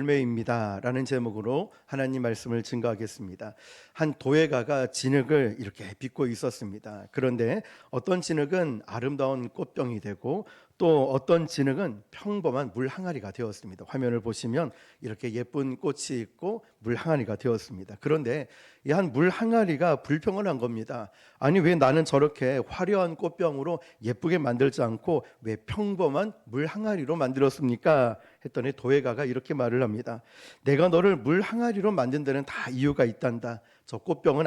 열매입니다 라는 제목으로 하나님 말씀을 증거하겠습니다. 한 도예가가 진흙을 이렇게 빚고 있었습니다. 그런데 어떤 진흙은 아름다운 꽃병이 되고 또 어떤 진흙은 평범한 물 항아리가 되었습니다. 화면을 보시면 이렇게 예쁜 꽃이 있고 물 항아리가 되었습니다. 그런데 이 한 물 항아리가 불평을 한 겁니다. 아니, 왜 나는 저렇게 화려한 꽃병으로 예쁘게 만들지 않고 왜 평범한 물 항아리로 만들었습니까? 했더니 도예가가 이렇게 말을 합니다. 내가 너를 물 항아리로 만든 데는 다 이유가 있단다. 저 꽃병은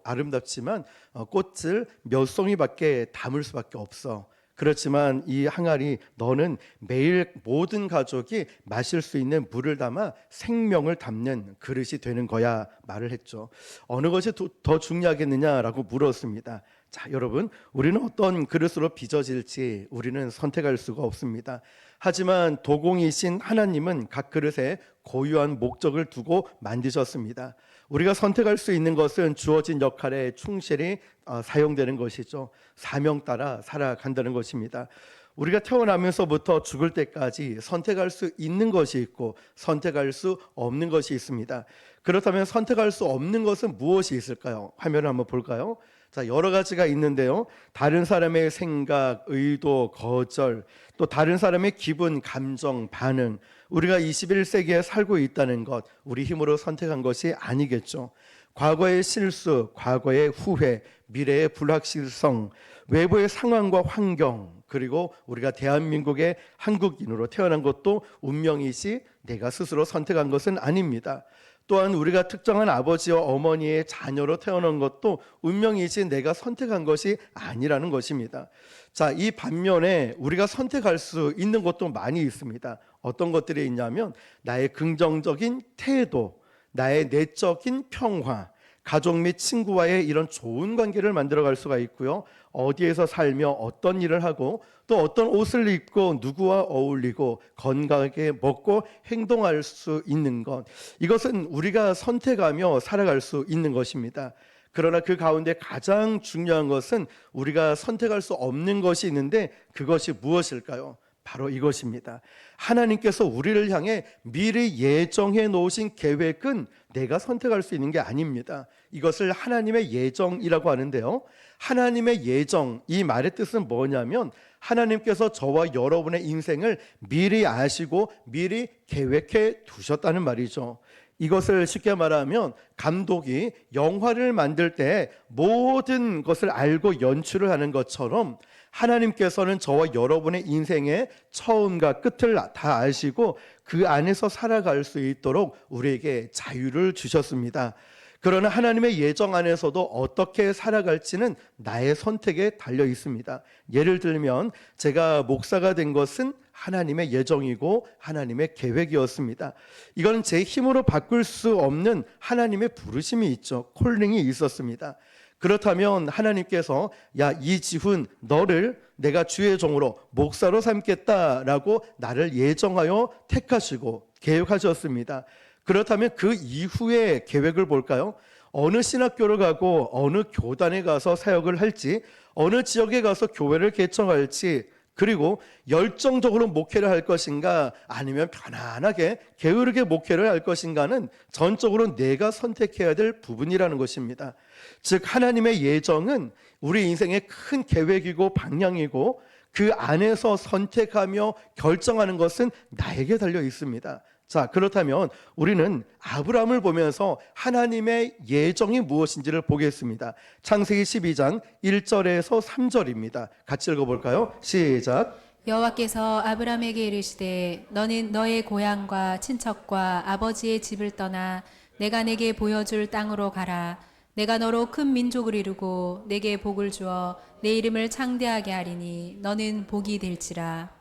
아름답지만 꽃을 몇 송이밖에 담을 수밖에 없어. 그렇지만 이 항아리, 너는 매일 모든 가족이 마실 수 있는 물을 담아 생명을 담는 그릇이 되는 거야, 말을 했죠. 어느 것이 더 중요하겠느냐라고 물었습니다. 자, 여러분, 우리는 어떤 그릇으로 빚어질지 우리는 선택할 수가 없습니다. 하지만 도공이신 하나님은 각 그릇에 고유한 목적을 두고 만드셨습니다. 우리가 선택할 수 있는 것은 주어진 역할에 충실히 사용되는 것이죠. 사명 따라 살아간다는 것입니다. 우리가 태어나면서부터 죽을 때까지 선택할 수 있는 것이 있고 선택할 수 없는 것이 있습니다. 그렇다면 선택할 수 없는 것은 무엇이 있을까요? 화면을 한번 볼까요? 자, 여러 가지가 있는데요. 다른 사람의 생각, 의도, 거절, 또 다른 사람의 기분, 감정, 반응, 우리가 21세기에 살고 있다는 것, 우리 힘으로 선택한 것이 아니겠죠. 과거의 실수, 과거의 후회, 미래의 불확실성, 외부의 상황과 환경, 그리고 우리가 대한민국의 한국인으로 태어난 것도 운명이지 내가 스스로 선택한 것은 아닙니다. 또한 우리가 특정한 아버지와 어머니의 자녀로 태어난 것도 운명이지 내가 선택한 것이 아니라는 것입니다. 자, 이 반면에 우리가 선택할 수 있는 것도 많이 있습니다. 어떤 것들이 있냐면 나의 긍정적인 태도, 나의 내적인 평화, 가족 및 친구와의 이런 좋은 관계를 만들어갈 수가 있고요. 어디에서 살며 어떤 일을 하고 또 어떤 옷을 입고 누구와 어울리고 건강하게 먹고 행동할 수 있는 것, 이것은 우리가 선택하며 살아갈 수 있는 것입니다. 그러나 그 가운데 가장 중요한 것은 우리가 선택할 수 없는 것이 있는데 그것이 무엇일까요? 바로 이것입니다. 하나님께서 우리를 향해 미리 예정해 놓으신 계획은 내가 선택할 수 있는 게 아닙니다. 이것을 하나님의 예정이라고 하는데요. 하나님의 예정, 이 말의 뜻은 뭐냐면 하나님께서 저와 여러분의 인생을 미리 아시고 미리 계획해 두셨다는 말이죠. 이것을 쉽게 말하면 감독이 영화를 만들 때 모든 것을 알고 연출을 하는 것처럼 하나님께서는 저와 여러분의 인생의 처음과 끝을 다 아시고 그 안에서 살아갈 수 있도록 우리에게 자유를 주셨습니다. 그러나 하나님의 예정 안에서도 어떻게 살아갈지는 나의 선택에 달려 있습니다. 예를 들면 제가 목사가 된 것은 하나님의 예정이고 하나님의 계획이었습니다. 이건 제 힘으로 바꿀 수 없는 하나님의 부르심이 있죠. 콜링이 있었습니다. 그렇다면 하나님께서 야, 이지훈, 너를 내가 주의 종으로 목사로 삼겠다라고 나를 예정하여 택하시고 계획하셨습니다. 그렇다면 그 이후의 계획을 볼까요? 어느 신학교를 가고 어느 교단에 가서 사역을 할지, 어느 지역에 가서 교회를 개청할지, 그리고 열정적으로 목회를 할 것인가 아니면 편안하게 게으르게 목회를 할 것인가는 전적으로 내가 선택해야 될 부분이라는 것입니다. 즉 하나님의 예정은 우리 인생의 큰 계획이고 방향이고 그 안에서 선택하며 결정하는 것은 나에게 달려 있습니다. 자, 그렇다면 우리는 아브라함을 보면서 하나님의 예정이 무엇인지를 보겠습니다. 창세기 12장 1절에서 3절입니다. 같이 읽어볼까요? 시작. 여호와께서 아브라함에게 이르시되 너는 너의 고향과 친척과 아버지의 집을 떠나 내가 내게 보여줄 땅으로 가라. 내가 너로 큰 민족을 이루고 내게 복을 주어 내 이름을 창대하게 하리니 너는 복이 될지라.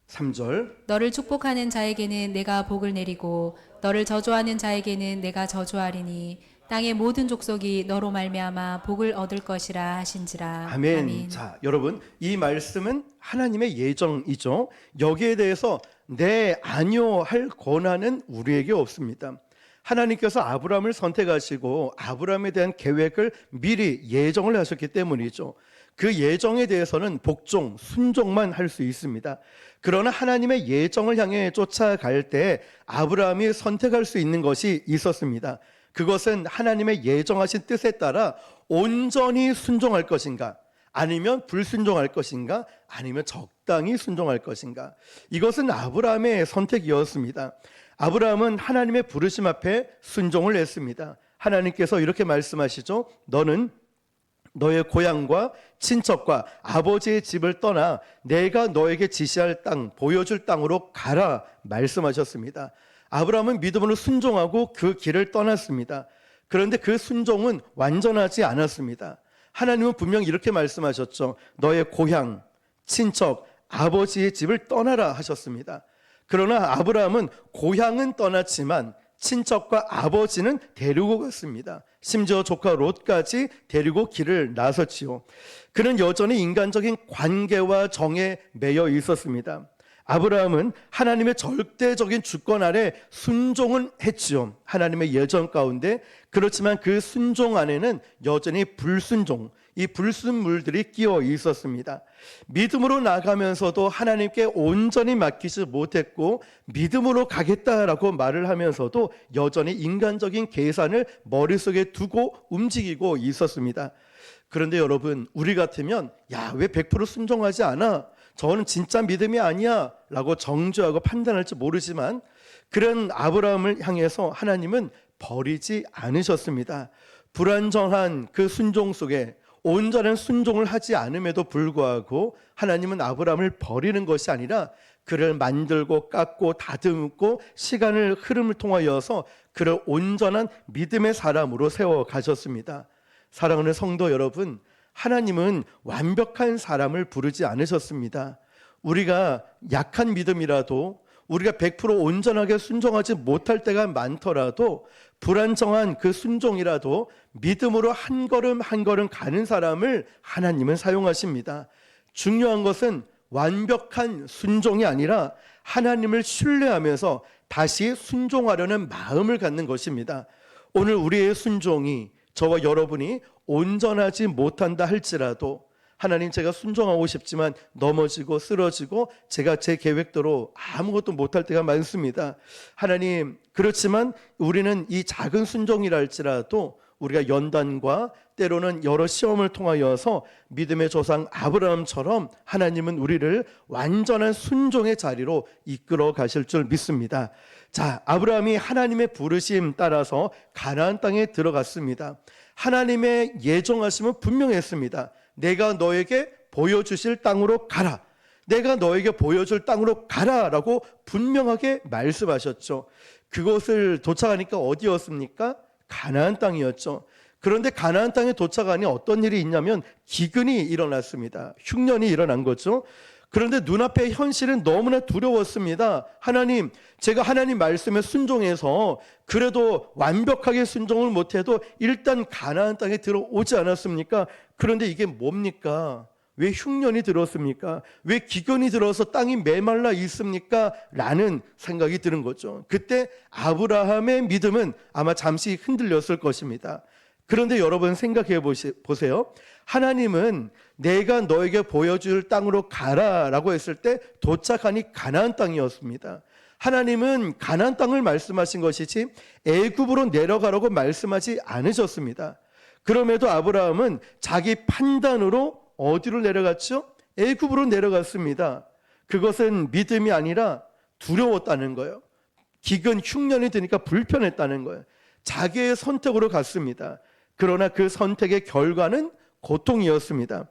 3절. 너를 축복하는 자에게는 내가 복을 내리고 너를 저주하는 자에게는 내가 저주하리니 땅의 모든 족속이 너로 말미암아 복을 얻을 것이라 하신지라. 아멘. 아멘. 자, 여러분, 이 말씀은 하나님의 예정이죠. 여기에 대해서 네, 아니요 할 권한은 우리에게 없습니다. 하나님께서 아브라함을 선택하시고 아브라함에 대한 계획을 미리 예정을 하셨기 때문이죠. 그 예정에 대해서는 복종, 순종만 할 수 있습니다. 그러나 하나님의 예정을 향해 쫓아갈 때 아브라함이 선택할 수 있는 것이 있었습니다. 그것은 하나님의 예정하신 뜻에 따라 온전히 순종할 것인가, 아니면 불순종할 것인가, 아니면 적당히 순종할 것인가. 이것은 아브라함의 선택이었습니다. 아브라함은 하나님의 부르심 앞에 순종을 했습니다. 하나님께서 이렇게 말씀하시죠. 너는 너의 고향과 친척과 아버지의 집을 떠나 내가 너에게 지시할 땅, 보여줄 땅으로 가라 말씀하셨습니다. 아브라함은 믿음으로 순종하고 그 길을 떠났습니다. 그런데 그 순종은 완전하지 않았습니다. 하나님은 분명히 이렇게 말씀하셨죠. 너의 고향, 친척, 아버지의 집을 떠나라 하셨습니다. 그러나 아브라함은 고향은 떠났지만 친척과 아버지는 데리고 갔습니다. 심지어 조카 롯까지 데리고 길을 나섰지요. 그는 여전히 인간적인 관계와 정에 매여 있었습니다. 아브라함은 하나님의 절대적인 주권 아래 순종은 했지요. 하나님의 예정 가운데. 그렇지만 그 순종 안에는 여전히 불순종, 이 불순물들이 끼어 있었습니다. 믿음으로 나가면서도 하나님께 온전히 맡기지 못했고 믿음으로 가겠다라고 말을 하면서도 여전히 인간적인 계산을 머릿속에 두고 움직이고 있었습니다. 그런데 여러분, 우리 같으면 야, 왜 100% 순종하지 않아? 저는 진짜 믿음이 아니야 라고 정죄하고 판단할지 모르지만 그런 아브라함을 향해서 하나님은 버리지 않으셨습니다. 불안정한 그 순종 속에 온전한 순종을 하지 않음에도 불구하고 하나님은 아브라함을 버리는 것이 아니라 그를 만들고 깎고 다듬고 시간을 흐름을 통하여서 그를 온전한 믿음의 사람으로 세워 가셨습니다. 사랑하는 성도 여러분, 하나님은 완벽한 사람을 부르지 않으셨습니다. 우리가 약한 믿음이라도 우리가 100% 온전하게 순종하지 못할 때가 많더라도 불안정한 그 순종이라도 믿음으로 한 걸음 한 걸음 가는 사람을 하나님은 사용하십니다. 중요한 것은 완벽한 순종이 아니라 하나님을 신뢰하면서 다시 순종하려는 마음을 갖는 것입니다. 오늘 우리의 순종이 저와 여러분이 온전하지 못한다 할지라도 하나님, 제가 순종하고 싶지만 넘어지고 쓰러지고 제가 제 계획대로 아무것도 못할 때가 많습니다. 하나님, 그렇지만 우리는 이 작은 순종이라 할지라도 우리가 연단과 때로는 여러 시험을 통하여서 믿음의 조상 아브라함처럼 하나님은 우리를 완전한 순종의 자리로 이끌어 가실 줄 믿습니다. 자, 아브라함이 하나님의 부르심 따라서 가나안 땅에 들어갔습니다. 하나님의 예정하심은 분명했습니다. 내가 너에게 보여주실 땅으로 가라. 내가 너에게 보여줄 땅으로 가라라고 분명하게 말씀하셨죠. 그곳을 도착하니까 어디였습니까? 가나안 땅이었죠. 그런데 가나안 땅에 도착하니 어떤 일이 있냐면 기근이 일어났습니다. 흉년이 일어난 거죠. 그런데 눈앞의 현실은 너무나 두려웠습니다. 하나님, 제가 하나님 말씀에 순종해서 그래도 완벽하게 순종을 못해도 일단 가나안 땅에 들어오지 않았습니까? 그런데 이게 뭡니까? 왜 흉년이 들었습니까? 왜 기근이 들어서 땅이 메말라 있습니까? 라는 생각이 드는 거죠. 그때 아브라함의 믿음은 아마 잠시 흔들렸을 것입니다. 그런데 여러분 생각해 보세요. 하나님은 내가 너에게 보여줄 땅으로 가라라고 했을 때 도착하니 가나안 땅이었습니다. 하나님은 가나안 땅을 말씀하신 것이지 애굽으로 내려가라고 말씀하지 않으셨습니다. 그럼에도 아브라함은 자기 판단으로 어디로 내려갔죠? 애굽으로 내려갔습니다. 그것은 믿음이 아니라 두려웠다는 거예요. 기근 흉년이 드니까 불편했다는 거예요. 자기의 선택으로 갔습니다. 그러나 그 선택의 결과는 고통이었습니다.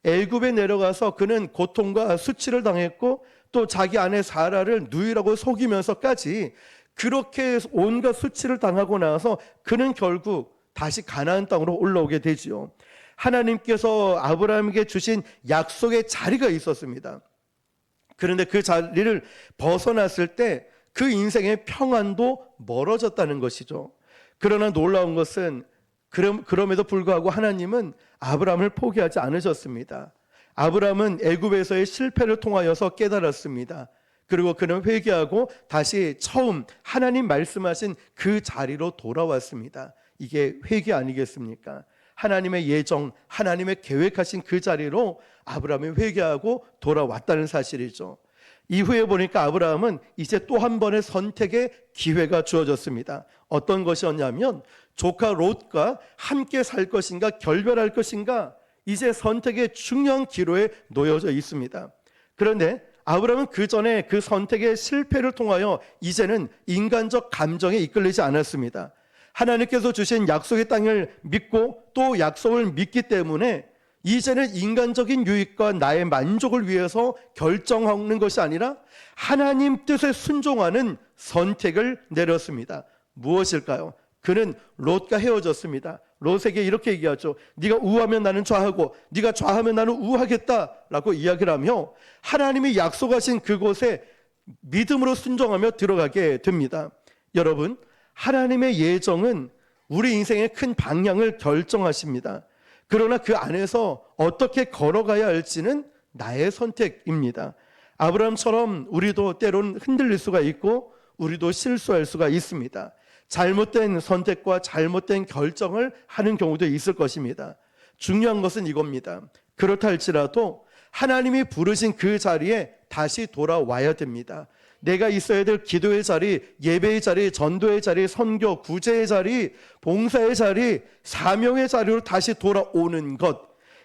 애굽에 내려가서 그는 고통과 수치를 당했고 또 자기 아내 사라를 누이라고 속이면서까지 그렇게 온갖 수치를 당하고 나서 그는 결국 다시 가나안 땅으로 올라오게 되지요. 하나님께서 아브라함에게 주신 약속의 자리가 있었습니다. 그런데 그 자리를 벗어났을 때 그 인생의 평안도 멀어졌다는 것이죠. 그러나 놀라운 것은 그럼에도 불구하고 하나님은 아브라함을 포기하지 않으셨습니다. 아브라함은 애굽에서의 실패를 통하여서 깨달았습니다. 그리고 그는 회개하고 다시 처음 하나님 말씀하신 그 자리로 돌아왔습니다. 이게 회개 아니겠습니까? 하나님의 예정, 하나님의 계획하신 그 자리로 아브라함이 회개하고 돌아왔다는 사실이죠. 이후에 보니까 아브라함은 이제 또 한 번의 선택의 기회가 주어졌습니다. 어떤 것이었냐면 조카 롯과 함께 살 것인가 결별할 것인가, 이제 선택의 중요한 기로에 놓여져 있습니다. 그런데 아브라함은 그 전에 그 선택의 실패를 통하여 이제는 인간적 감정에 이끌리지 않았습니다. 하나님께서 주신 약속의 땅을 믿고 또 약속을 믿기 때문에 이제는 인간적인 유익과 나의 만족을 위해서 결정하는 것이 아니라 하나님 뜻에 순종하는 선택을 내렸습니다. 무엇일까요? 그는 롯과 헤어졌습니다. 롯에게 이렇게 얘기하죠. 네가 우하면 나는 좌하고 네가 좌하면 나는 우하겠다라고 이야기를 하며 하나님이 약속하신 그곳에 믿음으로 순종하며 들어가게 됩니다. 여러분, 하나님의 예정은 우리 인생의 큰 방향을 결정하십니다. 그러나 그 안에서 어떻게 걸어가야 할지는 나의 선택입니다. 아브라함처럼 우리도 때로는 흔들릴 수가 있고 우리도 실수할 수가 있습니다. 잘못된 선택과 잘못된 결정을 하는 경우도 있을 것입니다. 중요한 것은 이겁니다. 그렇다 할지라도 하나님이 부르신 그 자리에 다시 돌아와야 됩니다. 내가 있어야 될 기도의 자리, 예배의 자리, 전도의 자리, 선교, 구제의 자리, 봉사의 자리, 사명의 자리로 다시 돌아오는 것,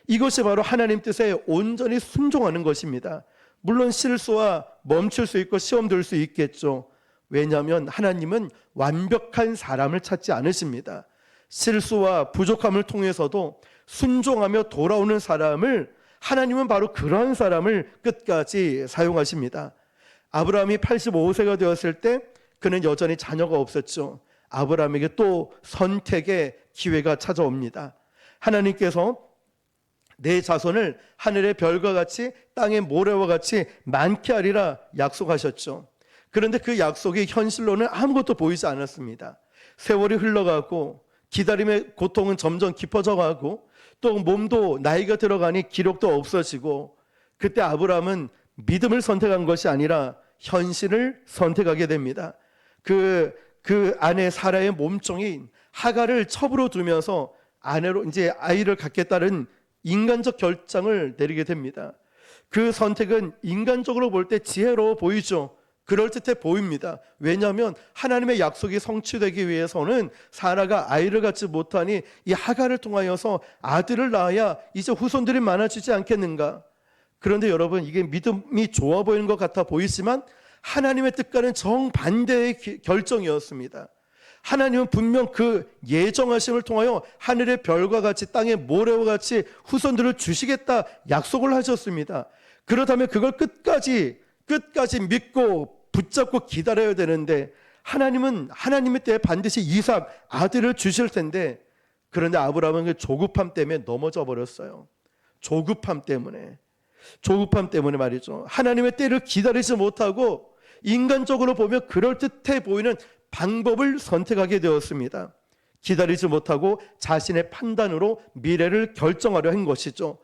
이것이 바로 하나님 뜻에 온전히 순종하는 것입니다. 물론 실수와 멈출 수 있고 시험 들 수 있겠죠. 왜냐하면 하나님은 완벽한 사람을 찾지 않으십니다. 실수와 부족함을 통해서도 순종하며 돌아오는 사람을, 하나님은 바로 그러한 사람을 끝까지 사용하십니다. 아브라함이 85세가 되었을 때 그는 여전히 자녀가 없었죠. 아브라함에게 또 선택의 기회가 찾아옵니다. 하나님께서 내 자손을 하늘의 별과 같이 땅의 모래와 같이 많게 하리라 약속하셨죠. 그런데 그 약속이 현실로는 아무것도 보이지 않았습니다. 세월이 흘러가고 기다림의 고통은 점점 깊어져 가고 또 몸도 나이가 들어가니 기력도 없어지고, 그때 아브라함은 믿음을 선택한 것이 아니라 현실을 선택하게 됩니다. 그 아내 사라의 몸종인 하갈을 첩으로 두면서 아내로 이제 아이를 갖겠다는 인간적 결정을 내리게 됩니다. 그 선택은 인간적으로 볼 때 지혜로워 보이죠. 그럴듯해 보입니다. 왜냐하면 하나님의 약속이 성취되기 위해서는 사라가 아이를 갖지 못하니 이 하갈을 통하여서 아들을 낳아야 이제 후손들이 많아지지 않겠는가. 그런데 여러분, 이게 믿음이 좋아 보이는 것 같아 보이지만 하나님의 뜻과는 정반대의 결정이었습니다. 하나님은 분명 그 예정하심을 통하여 하늘의 별과 같이 땅의 모래와 같이 후손들을 주시겠다 약속을 하셨습니다. 그렇다면 그걸 끝까지 믿고 붙잡고 기다려야 되는데, 하나님은 하나님의 때에 반드시 이삭 아들을 주실 텐데, 그런데 아브라함은 그 조급함 때문에 넘어져 버렸어요. 조급함 때문에 말이죠. 하나님의 때를 기다리지 못하고 인간적으로 보면 그럴듯해 보이는 방법을 선택하게 되었습니다. 기다리지 못하고 자신의 판단으로 미래를 결정하려 한 것이죠.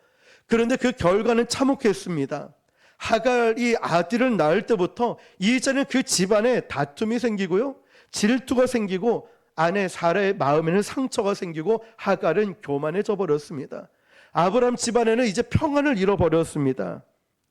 그런데 그 결과는 참혹했습니다. 하갈이 아들을 낳을 때부터 이제는 그 집안에 다툼이 생기고요, 질투가 생기고 아내 사라의 마음에는 상처가 생기고 하갈은 교만해져 버렸습니다. 아브라함 집안에는 이제 평안을 잃어버렸습니다.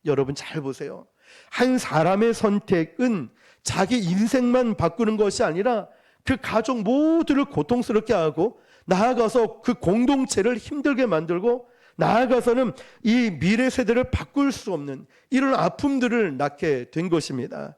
여러분 잘 보세요. 한 사람의 선택은 자기 인생만 바꾸는 것이 아니라 그 가족 모두를 고통스럽게 하고, 나아가서 그 공동체를 힘들게 만들고, 나아가서는 이 미래 세대를 바꿀 수 없는 이런 아픔들을 낳게 된 것입니다.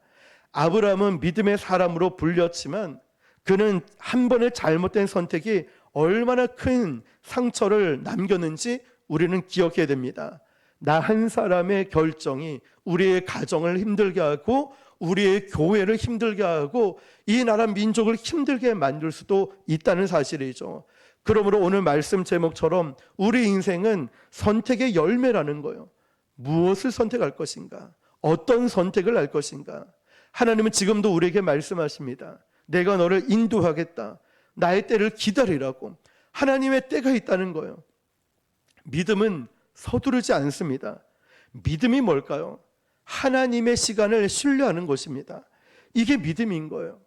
아브라함은 믿음의 사람으로 불렸지만 그는 한 번의 잘못된 선택이 얼마나 큰 상처를 남겼는지 우리는 기억해야 됩니다. 나 한 사람의 결정이 우리의 가정을 힘들게 하고 우리의 교회를 힘들게 하고 이 나라 민족을 힘들게 만들 수도 있다는 사실이죠. 그러므로 오늘 말씀 제목처럼 우리 인생은 선택의 열매라는 거예요. 무엇을 선택할 것인가? 어떤 선택을 할 것인가? 하나님은 지금도 우리에게 말씀하십니다. 내가 너를 인도하겠다. 나의 때를 기다리라고. 하나님의 때가 있다는 거예요. 믿음은 서두르지 않습니다. 믿음이 뭘까요? 하나님의 시간을 신뢰하는 것입니다. 이게 믿음인 거예요.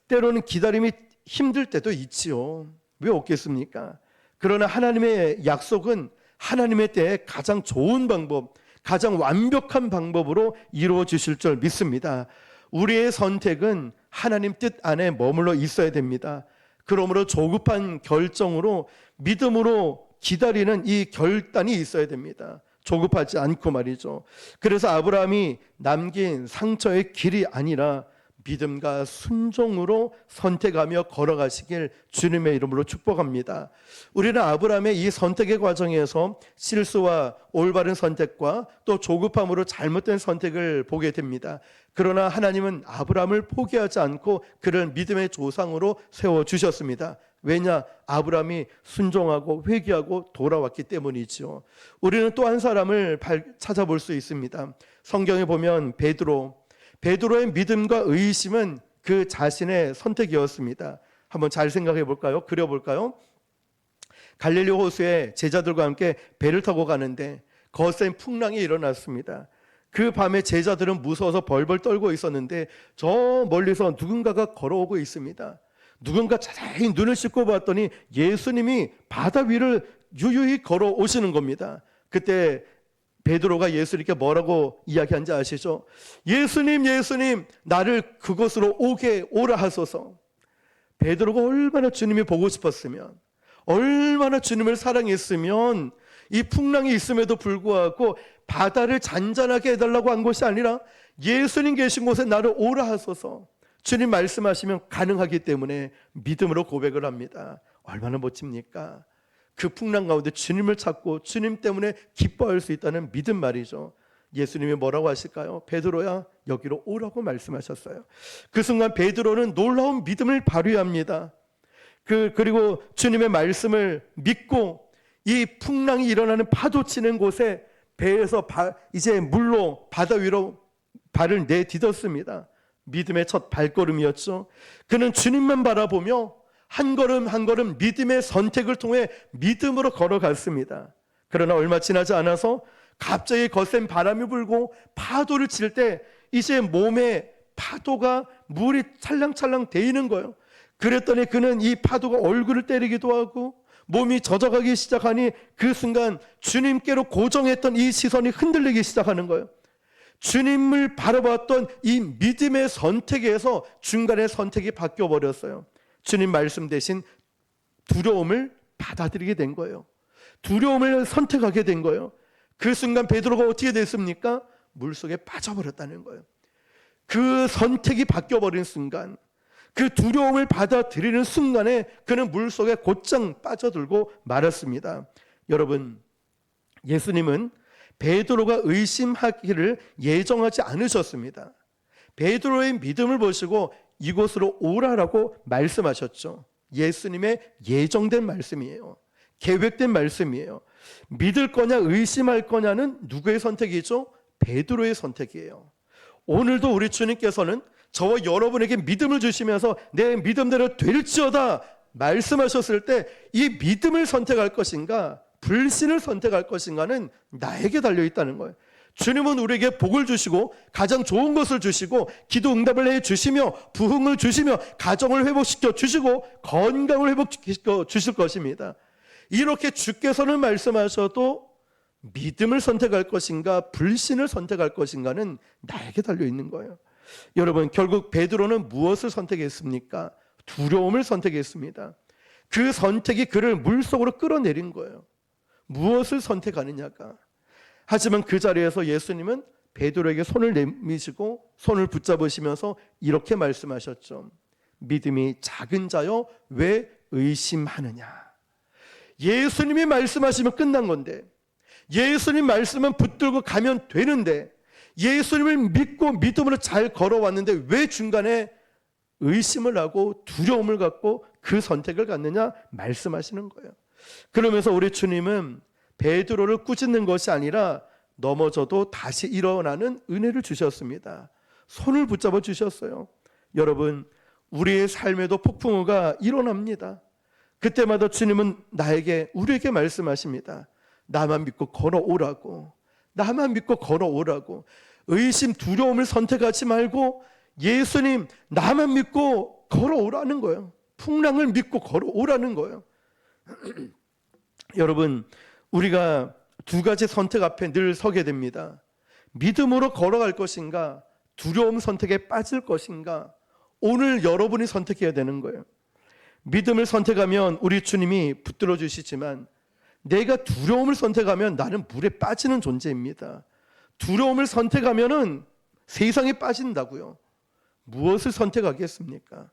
때로는 기다림이 힘들 때도 있지요. 왜 없겠습니까? 그러나 하나님의 약속은 하나님의 때에 가장 좋은 방법, 가장 완벽한 방법으로 이루어 주실 줄 믿습니다. 우리의 선택은 하나님 뜻 안에 머물러 있어야 됩니다. 그러므로 조급한 결정으로 믿음으로 기다리는 이 결단이 있어야 됩니다. 조급하지 않고 말이죠. 그래서 아브라함이 남긴 상처의 길이 아니라 믿음과 순종으로 선택하며 걸어가시길 주님의 이름으로 축복합니다. 우리는 아브라함의 이 선택의 과정에서 실수와 올바른 선택과 또 조급함으로 잘못된 선택을 보게 됩니다. 그러나 하나님은 아브라함을 포기하지 않고 그를 믿음의 조상으로 세워주셨습니다. 왜냐? 아브라함이 순종하고 회개하고 돌아왔기 때문이죠. 우리는 또 한 사람을 찾아볼 수 있습니다. 성경에 보면 베드로의 믿음과 의심은 그 자신의 선택이었습니다. 한번 잘 생각해 볼까요? 그려볼까요? 갈릴리 호수에 제자들과 함께 배를 타고 가는데 거센 풍랑이 일어났습니다. 그 밤에 제자들은 무서워서 벌벌 떨고 있었는데 저 멀리서 누군가가 걸어오고 있습니다. 누군가 자세히 눈을 씻고 봤더니 예수님이 바다 위를 유유히 걸어오시는 겁니다. 그때 베드로가 예수님께 뭐라고 이야기한지 아시죠? 예수님, 예수님, 나를 그곳으로 오라 하소서. 베드로가 얼마나 주님이 보고 싶었으면, 얼마나 주님을 사랑했으면 이 풍랑이 있음에도 불구하고 바다를 잔잔하게 해달라고 한 것이 아니라 예수님 계신 곳에 나를 오라 하소서. 주님 말씀하시면 가능하기 때문에 믿음으로 고백을 합니다. 얼마나 멋집니까? 그 풍랑 가운데 주님을 찾고 주님 때문에 기뻐할 수 있다는 믿음 말이죠. 예수님이 뭐라고 하실까요? 베드로야, 여기로 오라고 말씀하셨어요. 그 순간 베드로는 놀라운 믿음을 발휘합니다. 그리고 주님의 말씀을 믿고 이 풍랑이 일어나는 파도 치는 곳에 배에서 이제 물로 바다 위로 발을 내딛었습니다. 믿음의 첫 발걸음이었죠. 그는 주님만 바라보며 한 걸음 한 걸음 믿음의 선택을 통해 믿음으로 걸어갔습니다. 그러나 얼마 지나지 않아서 갑자기 거센 바람이 불고 파도를 칠 때 이제 몸에 파도가 물이 찰랑찰랑 데이는 거예요. 그랬더니 그는 이 파도가 얼굴을 때리기도 하고 몸이 젖어가기 시작하니 그 순간 주님께로 고정했던 이 시선이 흔들리기 시작하는 거예요. 주님을 바라봤던 이 믿음의 선택에서 중간에 선택이 바뀌어버렸어요. 주님 말씀 대신 두려움을 받아들이게 된 거예요. 두려움을 선택하게 된 거예요. 그 순간 베드로가 어떻게 됐습니까? 물속에 빠져버렸다는 거예요. 그 선택이 바뀌어버린 순간, 그 두려움을 받아들이는 순간에 그는 물속에 곧장 빠져들고 말았습니다. 여러분, 예수님은 베드로가 의심하기를 예정하지 않으셨습니다. 베드로의 믿음을 보시고 이곳으로 오라라고 말씀하셨죠. 예수님의 예정된 말씀이에요. 계획된 말씀이에요. 믿을 거냐 의심할 거냐는 누구의 선택이죠? 베드로의 선택이에요. 오늘도 우리 주님께서는 저와 여러분에게 믿음을 주시면서 내 믿음대로 될지어다 말씀하셨을 때 이 믿음을 선택할 것인가 불신을 선택할 것인가는 나에게 달려있다는 거예요. 주님은 우리에게 복을 주시고 가장 좋은 것을 주시고 기도 응답을 해주시며 부흥을 주시며 가정을 회복시켜 주시고 건강을 회복시켜 주실 것입니다. 이렇게 주께서는 말씀하셔도 믿음을 선택할 것인가 불신을 선택할 것인가는 나에게 달려있는 거예요. 여러분, 결국 베드로는 무엇을 선택했습니까? 두려움을 선택했습니다. 그 선택이 그를 물속으로 끌어내린 거예요. 무엇을 선택하느냐가. 하지만 그 자리에서 예수님은 베드로에게 손을 내미시고 손을 붙잡으시면서 이렇게 말씀하셨죠. 믿음이 작은 자여 왜 의심하느냐. 예수님이 말씀하시면 끝난 건데, 예수님 말씀은 붙들고 가면 되는데, 예수님을 믿고 믿음으로 잘 걸어왔는데 왜 중간에 의심을 하고 두려움을 갖고 그 선택을 갖느냐 말씀하시는 거예요. 그러면서 우리 주님은 베드로를 꾸짖는 것이 아니라 넘어져도 다시 일어나는 은혜를 주셨습니다. 손을 붙잡아 주셨어요. 여러분, 우리의 삶에도 폭풍우가 일어납니다. 그때마다 주님은 우리에게 말씀하십니다. 나만 믿고 걸어오라고. 나만 믿고 걸어오라고. 의심, 두려움을 선택하지 말고 예수님, 나만 믿고 걸어오라는 거예요. 풍랑을 믿고 걸어오라는 거예요. 여러분, 우리가 두 가지 선택 앞에 늘 서게 됩니다. 믿음으로 걸어갈 것인가, 두려움 선택에 빠질 것인가. 오늘 여러분이 선택해야 되는 거예요. 믿음을 선택하면 우리 주님이 붙들어 주시지만, 내가 두려움을 선택하면 나는 물에 빠지는 존재입니다. 두려움을 선택하면은 세상에 빠진다고요. 무엇을 선택하겠습니까?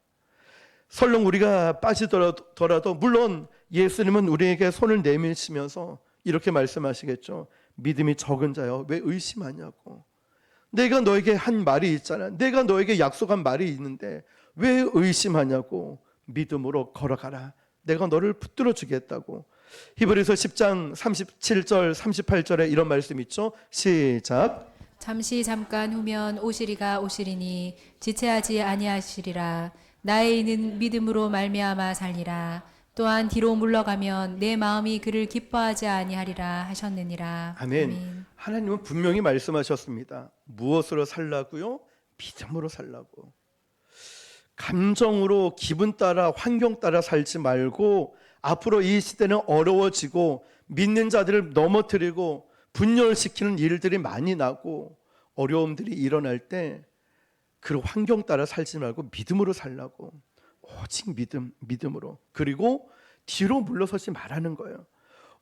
설령 우리가 빠지더라도 물론 예수님은 우리에게 손을 내미시면서 이렇게 말씀하시겠죠. 믿음이 적은 자여 왜 의심하냐고. 내가 너에게 한 말이 있잖아. 내가 너에게 약속한 말이 있는데 왜 의심하냐고. 믿음으로 걸어가라. 내가 너를 붙들어 주겠다고. 히브리서 10장 37절 38절에 이런 말씀 있죠. 시작. 잠시 잠깐 후면 오시리가 오시리니 지체하지 아니하시리라. 나의 이는 믿음으로 말미암아 살리라. 또한 뒤로 물러가면 내 마음이 그를 기뻐하지 아니하리라 하셨느니라. 아멘. 하나님은 분명히 말씀하셨습니다. 무엇으로 살라고요? 믿음으로 살라고. 감정으로 기분 따라 환경 따라 살지 말고 앞으로 이 시대는 어려워지고 믿는 자들을 넘어뜨리고 분열시키는 일들이 많이 나고 어려움들이 일어날 때 그 환경 따라 살지 말고 믿음으로 살라고. 오직 믿음으로. 그리고 뒤로 물러서지 말라는 거예요.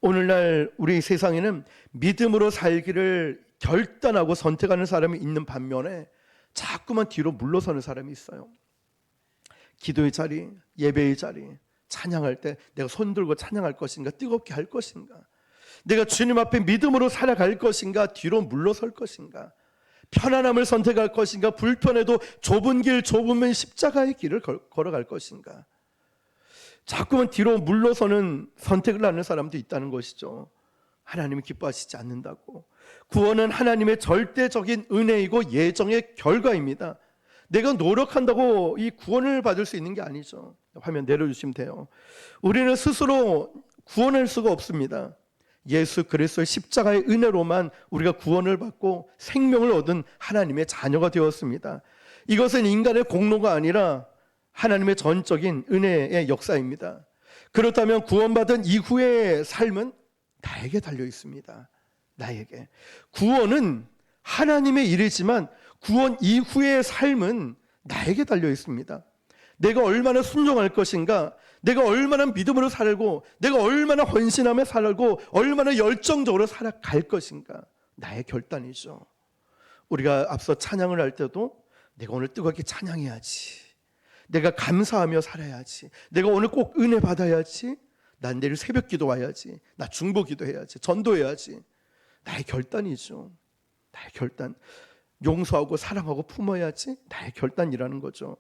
오늘날 우리 세상에는 믿음으로 살기를 결단하고 선택하는 사람이 있는 반면에 자꾸만 뒤로 물러서는 사람이 있어요. 기도의 자리, 예배의 자리, 찬양할 때 내가 손 들고 찬양할 것인가, 뜨겁게 할 것인가, 내가 주님 앞에 믿음으로 살아갈 것인가, 뒤로 물러설 것인가, 편안함을 선택할 것인가, 불편해도 좁은 길, 좁으면 십자가의 길을 걸어갈 것인가. 자꾸만 뒤로 물러서는 선택을 하는 사람도 있다는 것이죠. 하나님이 기뻐하시지 않는다고. 구원은 하나님의 절대적인 은혜이고 예정의 결과입니다. 내가 노력한다고 이 구원을 받을 수 있는 게 아니죠. 화면 내려주시면 돼요. 우리는 스스로 구원할 수가 없습니다. 예수 그리스도의 십자가의 은혜로만 우리가 구원을 받고 생명을 얻은 하나님의 자녀가 되었습니다. 이것은 인간의 공로가 아니라 하나님의 전적인 은혜의 역사입니다. 그렇다면 구원받은 이후의 삶은 나에게 달려 있습니다. 나에게. 구원은 하나님의 일이지만 구원 이후의 삶은 나에게 달려 있습니다. 내가 얼마나 순종할 것인가, 내가 얼마나 믿음으로 살고, 내가 얼마나 헌신하며 살고, 얼마나 열정적으로 살아갈 것인가, 나의 결단이죠. 우리가 앞서 찬양을 할 때도 내가 오늘 뜨겁게 찬양해야지, 내가 감사하며 살아야지, 내가 오늘 꼭 은혜 받아야지, 난 내일 새벽 기도 와야지, 나 중보 기도해야지, 전도해야지. 나의 결단이죠. 나의 결단. 용서하고 사랑하고 품어야지, 나의 결단이라는 거죠.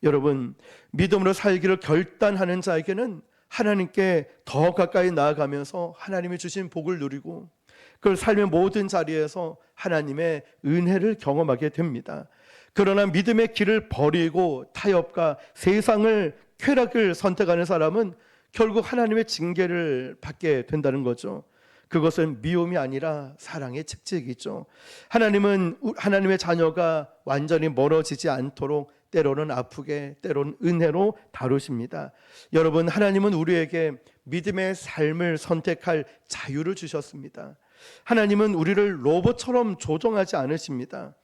여러분, 믿음으로 살기를 결단하는 자에게는 하나님께 더 가까이 나아가면서 하나님이 주신 복을 누리고 그걸 삶의 모든 자리에서 하나님의 은혜를 경험하게 됩니다. 그러나 믿음의 길을 버리고 타협과 세상을, 쾌락을 선택하는 사람은 결국 하나님의 징계를 받게 된다는 거죠. 그것은 미움이 아니라 사랑의 책책이죠. 하나님은 하나님의 자녀가 완전히 멀어지지 않도록 때로는 아프게, 때로는 은혜로 다루십니다. 여러분, 하나님은 우리에게 믿음의 삶을 선택할 자유를 주셨습니다. 하나님은 우리를 로봇처럼 조종하지 않으십니다.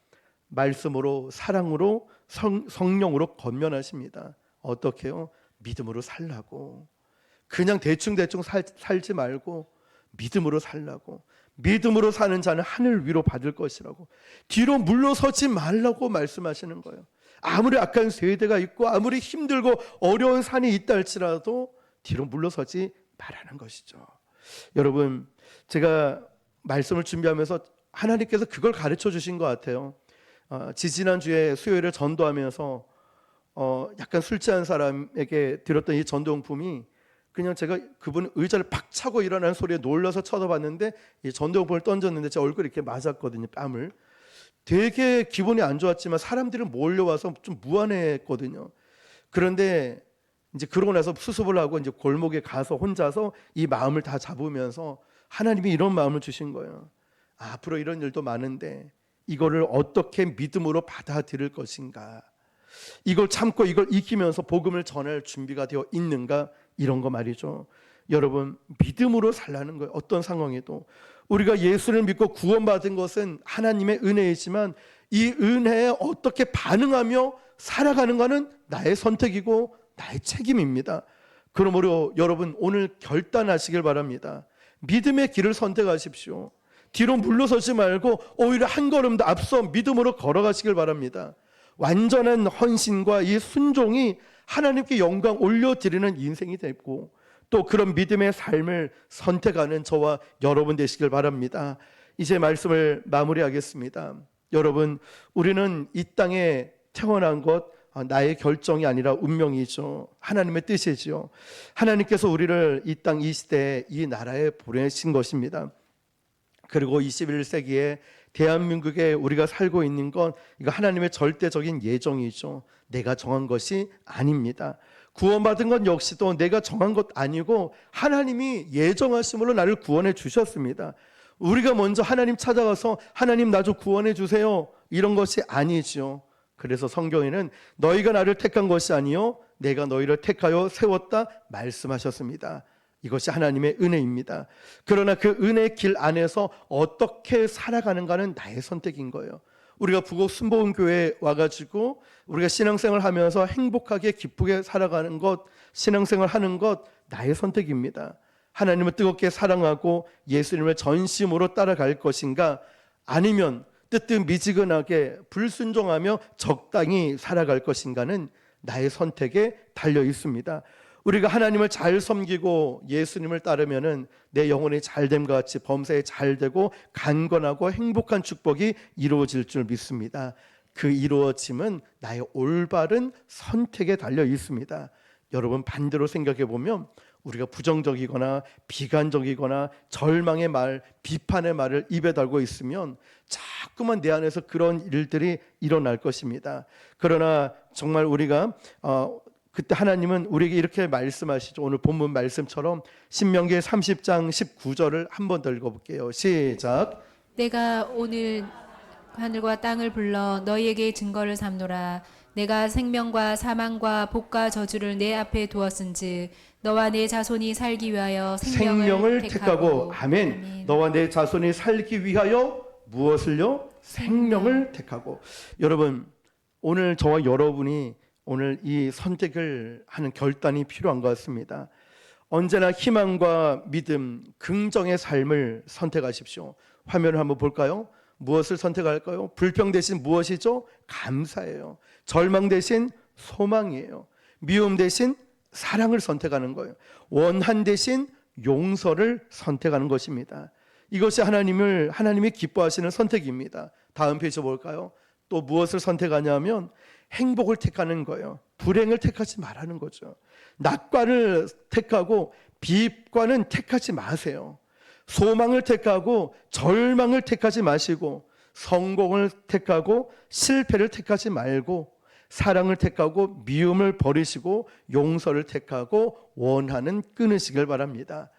말씀으로, 사랑으로, 성령으로 권면하십니다. 어떻게요? 믿음으로 살라고. 그냥 대충 살지 말고 믿음으로 살라고. 믿음으로 사는 자는 하늘 위로 받을 것이라고. 뒤로 물러서지 말라고 말씀하시는 거예요. 아무리 악한 세대가 있고 아무리 힘들고 어려운 산이 있다 할지라도 뒤로 물러서지 말라는 것이죠. 여러분, 제가 말씀을 준비하면서 하나님께서 그걸 가르쳐 주신 것 같아요. 지지난주에 수요일에 전도하면서 약간 술 취한 사람에게 드렸던 이 전도용품이, 그냥 제가 그분 의자를 팍 차고 일어나는 소리에 놀라서 쳐다봤는데 이 전도용품을 던졌는데 제 얼굴이 이렇게 맞았거든요. 뺨을. 되게 기분이 안 좋았지만 사람들이 몰려와서 좀 무안했거든요. 그런데 이제 그러고 나서 수습을 하고 이제 골목에 가서 혼자서 이 마음을 다 잡으면서 하나님이 이런 마음을 주신 거예요. 앞으로 이런 일도 많은데 이거를 어떻게 믿음으로 받아들일 것인가, 이걸 참고 이걸 이기면서 복음을 전할 준비가 되어 있는가, 이런 거 말이죠. 여러분, 믿음으로 살라는 거예요. 어떤 상황에도 우리가 예수를 믿고 구원받은 것은 하나님의 은혜이지만 이 은혜에 어떻게 반응하며 살아가는가는 나의 선택이고 나의 책임입니다. 그러므로 여러분, 오늘 결단하시길 바랍니다. 믿음의 길을 선택하십시오. 뒤로 물러서지 말고 오히려 한 걸음 더 앞서 믿음으로 걸어가시길 바랍니다. 완전한 헌신과 이 순종이 하나님께 영광 올려드리는 인생이 되고 또 그런 믿음의 삶을 선택하는 저와 여러분 되시길 바랍니다. 이제 말씀을 마무리하겠습니다. 여러분, 우리는 이 땅에 태어난 것 나의 결정이 아니라 운명이죠. 하나님의 뜻이죠. 하나님께서 우리를 이 땅 이 시대에 이 나라에 보내신 것입니다. 그리고 21세기에 대한민국에 우리가 살고 있는 건 이거 하나님의 절대적인 예정이죠. 내가 정한 것이 아닙니다. 구원받은 건 역시도 내가 정한 것 아니고 하나님이 예정하심으로 나를 구원해 주셨습니다. 우리가 먼저 하나님 찾아가서 하나님 나 좀 구원해 주세요 이런 것이 아니죠. 그래서 성경에는 너희가 나를 택한 것이 아니요 내가 너희를 택하여 세웠다 말씀하셨습니다. 이것이 하나님의 은혜입니다. 그러나 그 은혜의 길 안에서 어떻게 살아가는가는 나의 선택인 거예요. 우리가 부곡 순복음교회에 와가지고 우리가 신앙생활 하면서 행복하게 기쁘게 살아가는 것, 신앙생활 하는 것 나의 선택입니다. 하나님을 뜨겁게 사랑하고 예수님을 전심으로 따라갈 것인가, 아니면 뜨뜻미지근하게 불순종하며 적당히 살아갈 것인가는 나의 선택에 달려 있습니다. 우리가 하나님을 잘 섬기고 예수님을 따르면은 내 영혼이 잘됨과 같이 범사에 잘되고 강건하고 행복한 축복이 이루어질 줄 믿습니다. 그 이루어짐은 나의 올바른 선택에 달려 있습니다. 여러분, 반대로 생각해 보면 우리가 부정적이거나 비관적이거나 절망의 말, 비판의 말을 입에 달고 있으면 자꾸만 내 안에서 그런 일들이 일어날 것입니다. 그러나 정말 우리가 그때 하나님은 우리에게 이렇게 말씀하시죠. 오늘 본문 말씀처럼 신명기 30장 19절을 한 번 더 읽어볼게요. 시작. 내가 오늘 하늘과 땅을 불러 너희에게 증거를 삼노라. 내가 생명과 사망과 복과 저주를 내 앞에 두었은즉 너와 내 자손이 살기 위하여 생명을 택하고. 아멘. 아멘. 너와 내 자손이 살기 위하여 무엇을요? 생명을 택하고. 여러분, 오늘 저와 여러분이 오늘 이 선택을 하는 결단이 필요한 것 같습니다. 언제나 희망과 믿음, 긍정의 삶을 선택하십시오. 화면을 한번 볼까요? 무엇을 선택할까요? 불평 대신 무엇이죠? 감사예요. 절망 대신 소망이에요. 미움 대신 사랑을 선택하는 거예요. 원한 대신 용서를 선택하는 것입니다. 이것이 하나님이 기뻐하시는 선택입니다. 다음 페이지 볼까요? 또 무엇을 선택하냐면 행복을 택하는 거예요. 불행을 택하지 말라는 거죠. 낙관을 택하고 비관은 택하지 마세요. 소망을 택하고 절망을 택하지 마시고 성공을 택하고 실패를 택하지 말고 사랑을 택하고 미움을 버리시고 용서를 택하고 원하는 끊으시길 바랍니다.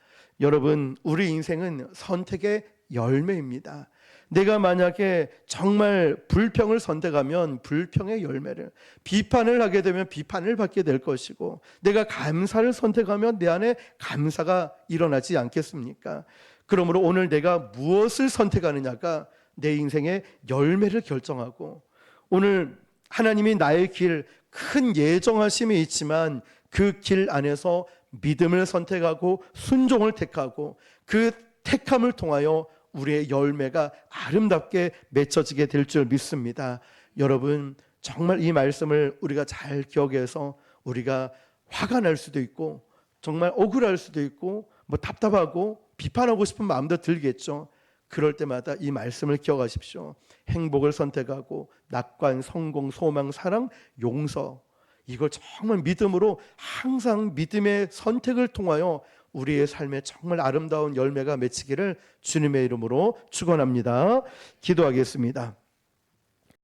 여러분, 우리 인생은 선택의 열매입니다. 내가 만약에 정말 불평을 선택하면 불평의 열매를, 비판을 하게 되면 비판을 받게 될 것이고, 내가 감사를 선택하면 내 안에 감사가 일어나지 않겠습니까? 그러므로 오늘 내가 무엇을 선택하느냐가 내 인생의 열매를 결정하고, 오늘 하나님이 나의 길, 큰 예정하심이 있지만 그 길 안에서 믿음을 선택하고 순종을 택하고 그 택함을 통하여 우리의 열매가 아름답게 맺혀지게 될 줄 믿습니다. 여러분, 정말 이 말씀을 우리가 잘 기억해서 우리가 화가 날 수도 있고 정말 억울할 수도 있고 뭐 답답하고 비판하고 싶은 마음도 들겠죠. 그럴 때마다 이 말씀을 기억하십시오. 행복을 선택하고 낙관, 성공, 소망, 사랑, 용서, 이걸 정말 믿음으로 항상 믿음의 선택을 통하여 우리의 삶에 정말 아름다운 열매가 맺히기를 주님의 이름으로 축원합니다. 기도하겠습니다.